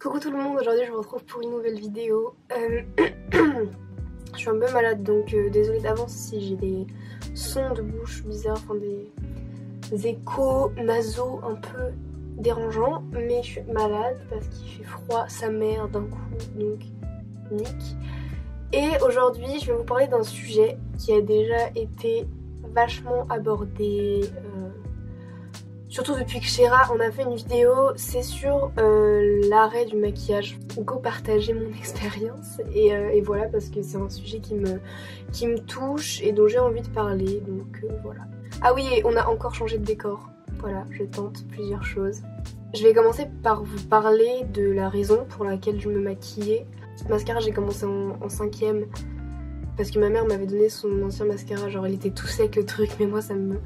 Coucou tout le monde, aujourd'hui je vous retrouve pour une nouvelle vidéo. Je suis un peu malade donc désolée d'avance si j'ai des sons de bouche bizarres, enfin des échos nasaux un peu dérangeants. Mais je suis malade parce qu'il fait froid, sa mère d'un coup, donc nique. Et aujourd'hui je vais vous parler d'un sujet qui a déjà été vachement abordé. Surtout depuis que Chéra en a fait une vidéo, c'est sur l'arrêt du maquillage. Go partager mon expérience et voilà, parce que c'est un sujet qui me touche et dont j'ai envie de parler, donc voilà. Ah oui, et on a encore changé de décor, voilà, je tente plusieurs choses. Je vais commencer par vous parler de la raison pour laquelle je me maquillais. Ce mascara, j'ai commencé en 5ème. Parce que ma mère m'avait donné son ancien mascara, genre il était tout sec le truc, mais moi ça me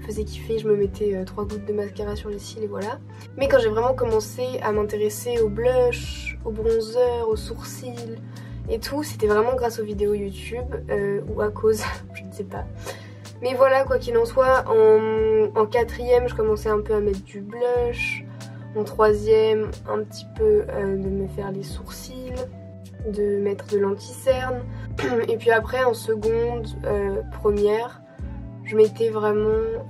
faisait kiffer, je me mettais 3 gouttes de mascara sur les cils et voilà. Mais quand j'ai vraiment commencé à m'intéresser au blush, au bronzer, aux sourcils et tout, c'était vraiment grâce aux vidéos YouTube, ou à cause, je ne sais pas. Mais voilà, quoi qu'il en soit, en 4ème je commençais un peu à mettre du blush, en 3ème un petit peu de me faire les sourcils, de mettre de l'anti-cerne, et puis après en seconde, première, je mettais vraiment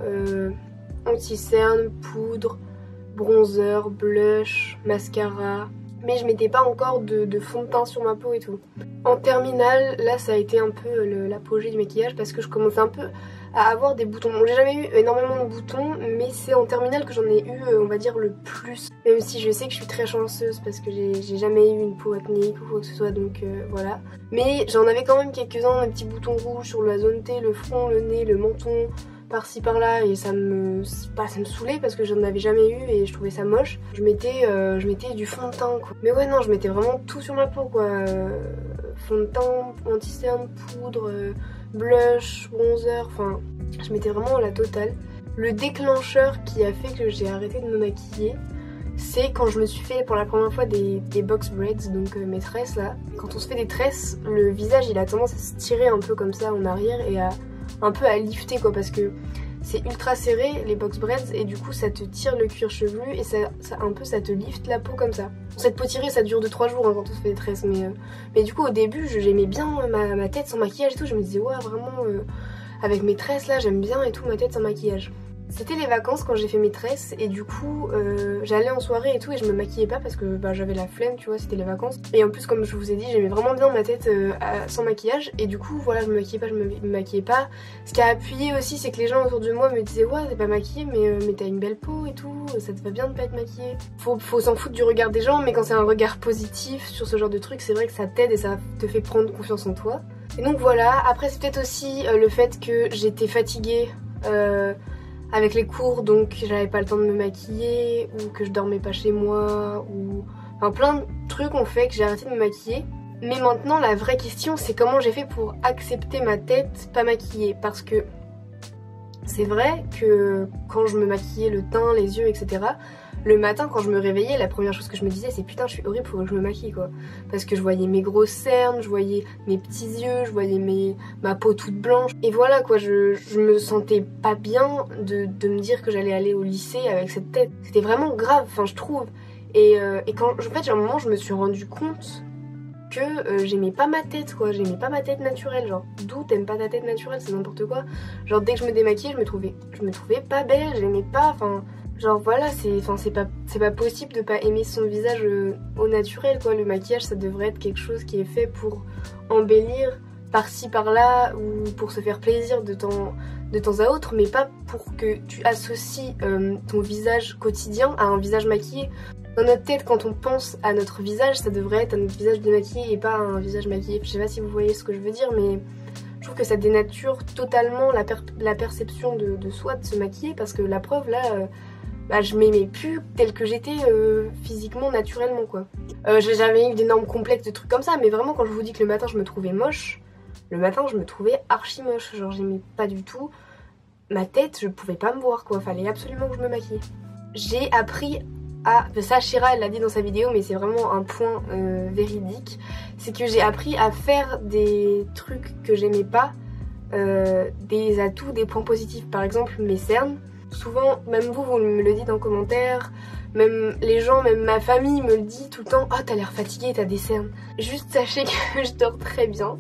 anti-cerne, poudre, bronzer, blush, mascara, mais je mettais pas encore de fond de teint sur ma peau et tout. En terminale, là ça a été un peu l'apogée du maquillage parce que je commençais un peu à avoir des boutons. Bon, j'ai jamais eu énormément de boutons, mais c'est en terminale que j'en ai eu, on va dire, le plus. Même si je sais que je suis très chanceuse parce que j'ai jamais eu une peau acnéique ou quoi que ce soit, donc voilà. Mais j'en avais quand même quelques-uns, des petits boutons rouges sur la zone T, le front, le nez, le menton, par-ci par-là, et ça me saoulait parce que j'en avais jamais eu et je trouvais ça moche. Je mettais du fond de teint, quoi. Mais ouais, non, je mettais vraiment tout sur ma peau, quoi. Fond de teint, anti-cerne, poudre, blush, bronzer, enfin je mettais vraiment la totale. Le déclencheur qui a fait que j'ai arrêté de me maquiller, c'est quand je me suis fait pour la première fois des box braids, donc mes tresses là. Quand on se fait des tresses, le visage il a tendance à se tirer un peu comme ça en arrière et un peu à lifter, quoi, parce que c'est ultra serré les box braids et du coup ça te tire le cuir chevelu et ça te lifte la peau comme ça. Cette peau tirée ça dure 2-3 jours, hein, quand on se fait des tresses, mais du coup au début j'aimais bien ma tête sans maquillage et tout, je me disais ouais vraiment avec mes tresses là j'aime bien et tout ma tête sans maquillage. C'était les vacances quand j'ai fait mes tresses et du coup j'allais en soirée et tout et je me maquillais pas parce que j'avais la flemme, tu vois, c'était les vacances. Et en plus comme je vous ai dit j'aimais vraiment bien ma tête sans maquillage et du coup voilà je me maquillais pas. Ce qui a appuyé aussi c'est que les gens autour de moi me disaient ouais t'es pas maquillée mais t'as une belle peau et tout, ça te va bien de pas être maquillée. Faut s'en foutre du regard des gens, mais quand c'est un regard positif sur ce genre de truc c'est vrai que ça t'aide et ça te fait prendre confiance en toi. Et donc voilà, après c'est peut-être aussi le fait que j'étais fatiguée avec les cours, donc j'avais pas le temps de me maquiller, ou que je dormais pas chez moi, ou enfin plein de trucs ont fait que j'ai arrêté de me maquiller. Mais maintenant la vraie question c'est comment j'ai fait pour accepter ma tête pas maquillée, parce que c'est vrai que quand je me maquillais le teint, les yeux, etc., le matin quand je me réveillais, la première chose que je me disais c'est putain je suis horrible, faut que je me maquille, quoi. Parce que je voyais mes grosses cernes, je voyais mes petits yeux, je voyais ma peau toute blanche. Et voilà quoi, je me sentais pas bien de me dire que j'allais aller au lycée avec cette tête. C'était vraiment grave, enfin je trouve. Et quand en fait à un moment je me suis rendu compte que j'aimais pas ma tête, quoi, j'aimais pas ma tête naturelle, genre d'où t'aimes pas ta tête naturelle, c'est n'importe quoi. Genre dès que je me démaquillais je me trouvais pas belle, j'aimais pas, enfin genre voilà, c'est pas possible de pas aimer son visage au naturel, quoi. Le maquillage ça devrait être quelque chose qui est fait pour embellir par-ci par-là ou pour se faire plaisir de temps à autre, mais pas pour que tu associes ton visage quotidien à un visage maquillé. Dans notre tête, quand on pense à notre visage, ça devrait être à notre visage démaquillé et pas à un visage maquillé. Je sais pas si vous voyez ce que je veux dire, mais je trouve que ça dénature totalement la perception de soi de se maquiller, parce que la preuve là, je m'aimais plus telle que j'étais physiquement, naturellement, quoi. J'ai jamais eu d'énormes complexes de trucs comme ça, mais vraiment quand je vous dis que le matin je me trouvais moche, le matin je me trouvais archi moche, genre j'aimais pas du tout ma tête, je pouvais pas me voir, quoi, fallait absolument que je me maquille. J'ai appris ça Chéra elle l'a dit dans sa vidéo, mais c'est vraiment un point véridique, c'est que j'ai appris à faire des trucs que j'aimais pas, des atouts, des points positifs. Par exemple mes cernes, souvent même vous me le dites en commentaire, Même les gens, même ma famille me le dit tout le temps, oh t'as l'air fatiguée, t'as des cernes. Juste sachez que je dors très bien,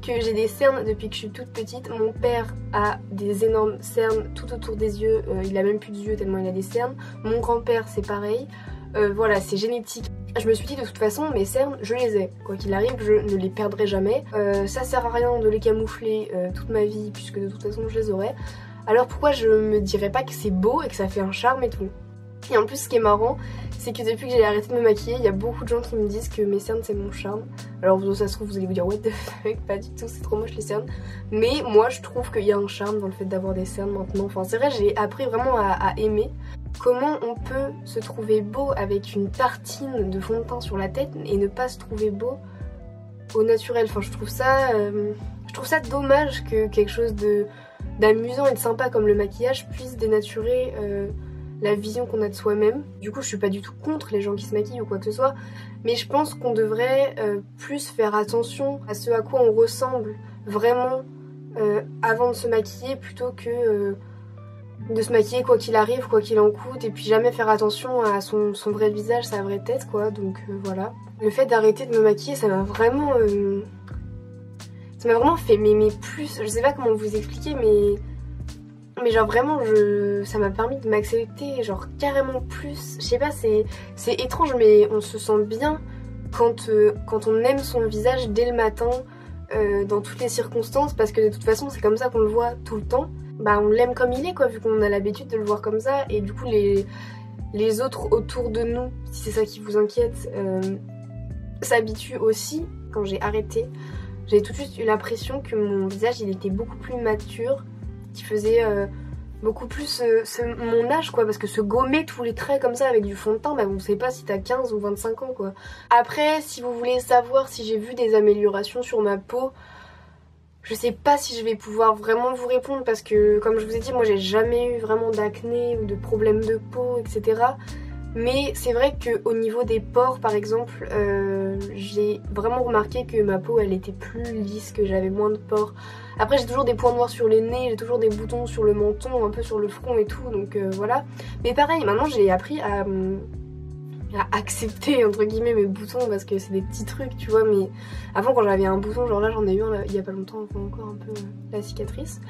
que j'ai des cernes depuis que je suis toute petite. Mon père a des énormes cernes tout autour des yeux, il a même plus de yeux tellement il a des cernes. Mon grand-père c'est pareil, voilà c'est génétique. Je me suis dit de toute façon mes cernes je les ai, quoi qu'il arrive je ne les perdrai jamais. Ça sert à rien de les camoufler toute ma vie puisque de toute façon je les aurai. Alors pourquoi je me dirais pas que c'est beau et que ça fait un charme et tout. Et en plus ce qui est marrant c'est que depuis que j'ai arrêté de me maquiller, il y a beaucoup de gens qui me disent que mes cernes c'est mon charme. Alors ça se trouve vous allez vous dire what the fuck, pas du tout, c'est trop moche les cernes. Mais moi je trouve qu'il y a un charme dans le fait d'avoir des cernes maintenant. Enfin c'est vrai, j'ai appris vraiment à aimer. Comment on peut se trouver beau avec une tartine de fond de teint sur la tête et ne pas se trouver beau au naturel. Enfin je trouve ça dommage que quelque chose d'amusant et de sympa comme le maquillage puisse dénaturer la vision qu'on a de soi-même. Du coup je suis pas du tout contre les gens qui se maquillent ou quoi que ce soit, mais je pense qu'on devrait plus faire attention à ce à quoi on ressemble vraiment avant de se maquiller plutôt que de se maquiller quoi qu'il arrive, quoi qu'il en coûte, et puis jamais faire attention à son vrai visage, sa vraie tête quoi, donc voilà. Le fait d'arrêter de me maquiller ça m'a vraiment fait m'aimer plus, je sais pas comment vous expliquer mais genre vraiment ça m'a permis de m'accepter genre carrément plus, je sais pas, c'est étrange mais on se sent bien quand on aime son visage dès le matin dans toutes les circonstances parce que de toute façon c'est comme ça qu'on le voit tout le temps. Bah on l'aime comme il est quoi vu qu'on a l'habitude de le voir comme ça et du coup les autres autour de nous, si c'est ça qui vous inquiète, s'habituent aussi. Quand j'ai arrêté, j'ai tout de suite eu l'impression que mon visage il était beaucoup plus mature, qui faisait beaucoup plus mon âge quoi, parce que se gommer tous les traits comme ça avec du fond de teint, bah on sait pas si t'as 15 ou 25 ans quoi. Après si vous voulez savoir si j'ai vu des améliorations sur ma peau, je sais pas si je vais pouvoir vraiment vous répondre parce que comme je vous ai dit moi j'ai jamais eu vraiment d'acné ou de problèmes de peau etc. Mais c'est vrai qu'au niveau des pores par exemple j'ai vraiment remarqué que ma peau elle était plus lisse, que j'avais moins de pores. Après j'ai toujours des points noirs sur les nez, j'ai toujours des boutons sur le menton, un peu sur le front et tout donc voilà. Mais pareil maintenant j'ai appris à accepter entre guillemets mes boutons parce que c'est des petits trucs tu vois, mais avant quand j'avais un bouton genre là j'en ai eu un il y a pas longtemps, enfin encore un peu la cicatrice,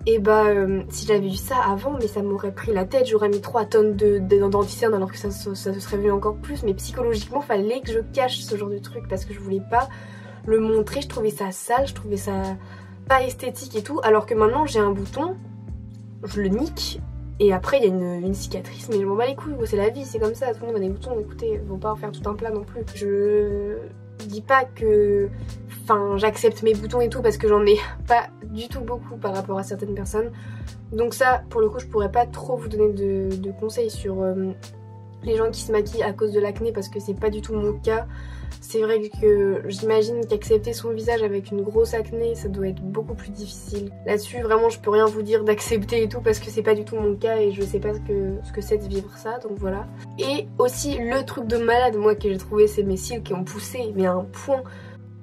et bah si j'avais eu ça avant mais ça m'aurait pris la tête, j'aurais mis 3 tonnes d'anti-cerne alors que ça se serait vu encore plus, mais psychologiquement fallait que je cache ce genre de truc parce que je voulais pas le montrer, je trouvais ça sale, je trouvais ça pas esthétique et tout, alors que maintenant j'ai un bouton, je le nique. Et après il y a une cicatrice mais je m'en bats les couilles, c'est la vie, c'est comme ça, tout le monde a des boutons, écoutez, faut pas en faire tout un plat non plus. Je dis pas que j'accepte mes boutons et tout parce que j'en ai pas du tout beaucoup par rapport à certaines personnes. Donc ça pour le coup je pourrais pas trop vous donner de conseils sur les gens qui se maquillent à cause de l'acné parce que c'est pas du tout mon cas. C'est vrai que j'imagine qu'accepter son visage avec une grosse acné ça doit être beaucoup plus difficile. Là-dessus vraiment je peux rien vous dire d'accepter et tout parce que c'est pas du tout mon cas et je sais pas ce que c'est de vivre ça, donc voilà. Et aussi le truc de malade moi que j'ai trouvé, c'est mes cils qui ont poussé mais à un point.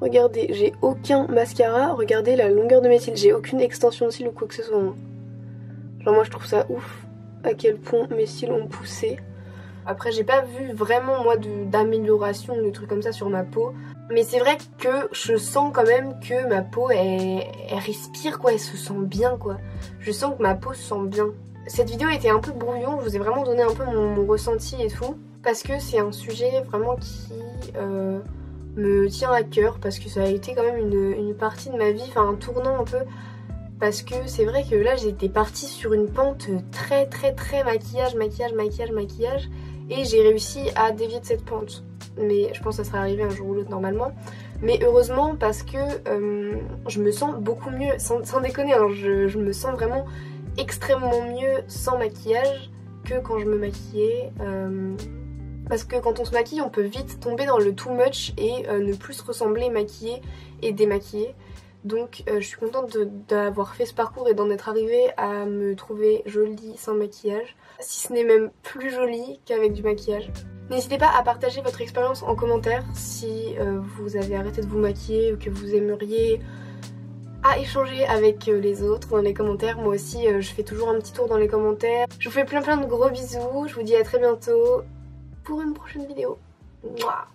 Regardez, j'ai aucun mascara, regardez la longueur de mes cils, j'ai aucune extension de cils ou quoi que ce soit. Genre moi je trouve ça ouf à quel point mes cils ont poussé. Après j'ai pas vu vraiment moi d'amélioration ou de trucs comme ça sur ma peau, mais c'est vrai que je sens quand même que ma peau elle respire quoi, elle se sent bien quoi. Je sens que ma peau se sent bien. Cette vidéo était un peu brouillon, je vous ai vraiment donné un peu mon ressenti et tout, parce que c'est un sujet vraiment qui me tient à cœur, parce que ça a été quand même une partie de ma vie, enfin un tournant un peu. Parce que c'est vrai que là j'étais partie sur une pente très maquillage et j'ai réussi à dévier de cette pente. Mais je pense que ça serait arrivé un jour ou l'autre normalement. Mais heureusement parce que je me sens beaucoup mieux, sans déconner, hein, je me sens vraiment extrêmement mieux sans maquillage que quand je me maquillais. Parce que quand on se maquille on peut vite tomber dans le too much et ne plus se ressembler maquillée et démaquillée. Donc je suis contente d'avoir fait ce parcours et d'en être arrivée à me trouver jolie sans maquillage, si ce n'est même plus jolie qu'avec du maquillage. N'hésitez pas à partager votre expérience en commentaire si vous avez arrêté de vous maquiller ou que vous aimeriez à échanger avec les autres dans les commentaires. Moi aussi je fais toujours un petit tour dans les commentaires. Je vous fais plein de gros bisous, je vous dis à très bientôt pour une prochaine vidéo. Mouah.